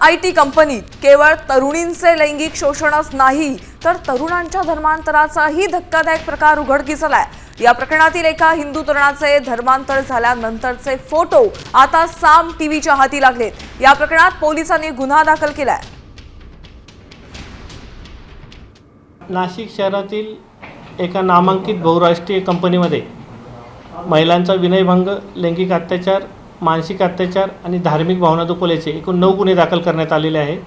IT कंपनीत केवळ तरुणींचे लैंगिक शोषणच नाही तर तरुणांच्या धर्मांतराचाही धक्कादायक प्रकार उघडकीस आलाय। या प्रकरणातील एका हिंदू तरुणाचे धर्मांतर झाल्यानंतरचे फोटो आता साम टीव्हीच्या हाती लागलेत। या प्रकरणात पोलिसांनी गुन्हा दाखल केलाय। नाशिक शहरातील एका नामांकित बहुराष्ट्रीय कंपनीमध्ये महिलांचा विनयभंग, लैंगिक अत्याचार, मानसिक अत्याचार आणि धार्मिक भावना दुखवल्याचे एकूण 9 गुन्हे दाखल करण्यात आलेले आहे।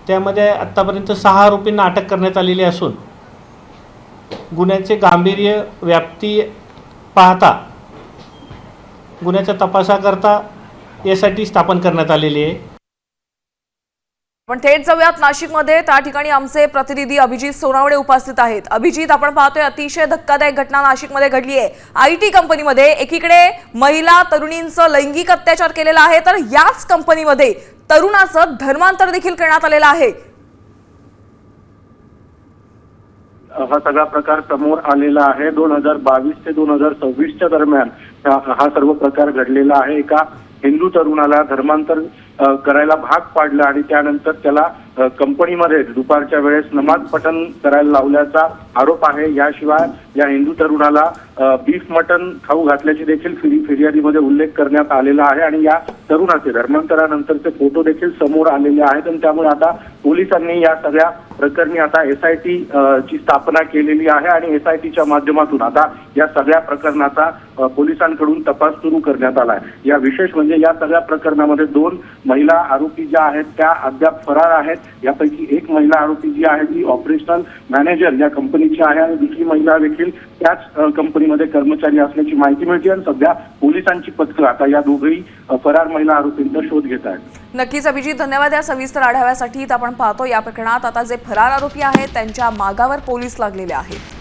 त्यामध्ये आत्तापर्यंत 6 आरोपींना अटक करण्यात आलेली असून गुन्ह्याचे गांभीर्य, व्याप्ती पाहता गुन्ह्याच्या तपासाकरता यासाठी स्थापन करण्यात आलेली आहे। पण थेट जाऊयात नाशिकमध्ये। त्या ठिकाणी आमचे प्रतिनिधी अभिजित सोनावणे उपस्थित आहेत। अभिजित, आपण पाहतोय अतिशय धक्कादायक घटना नाशिकमध्ये घडली आहे। IT कंपनीमध्ये एकीकडे महिला तरुणींचं लैंगिक अत्याचार केलेला आहे तर याच कंपनीमध्ये तरुणाचं धर्मांतर देखील करण्यात आलेलं आहे। हा सगळा प्रकार समोर आलेला आहे। 2022 ते 2026 दरम्यान हा सर्व प्रकार घडलेला आहे। एका हिंदू तरुणाला धर्मांतर करायला भाग पाडलं आणि त्यानंतर त्याला कंपनीमध्ये दुपारच्या वेळेस नमाज पठण करायला लावल्याचा आरोप आहे। याशिवाय या हिंदू तरुणाला बीफ मटन खाऊ घातल्याची देखील फिर्यादीमध्ये उल्लेख करण्यात आलेला आहे आणि या तरुणाचे धर्मांतरानंतरचे फोटो देखील समोर आलेले आहेत आणि त्यामुळे आता पोलिसांनी या सगळ्या प्रकरणी आता SIT ची स्थापना केलेली आहे आणि SITच्या माध्यमातून आता या सगळ्या प्रकरणाचा पोलिसांकडून तपास सुरू करण्यात आला आहे। या विशेष म्हणजे या सगळ्या प्रकरणामध्ये 2 महिला आरोपी ज्या आहेत त्या अद्याप फरार आहेत। यापैकी एक महिला आरोपी जी आहे ती ऑपरेशनल मॅनेजर या कंपनीची आहे आणि दुसरी महिला देखील त्याच कंपनीमध्ये कर्मचारी असल्याची माहिती मिळते आणि सध्या पोलिसांची पथकं आता या दोघही फरार महिला आरोपींचा शोध घेत आहेत। नक्कीच अभिजित, धन्यवाद या सविस्तर आढाव्यासाठी। आपण पाहतो या प्रकरणात आता जे फरार आरोपी आहेत त्यांच्या मागावर पोलीस लागलेले आहेत।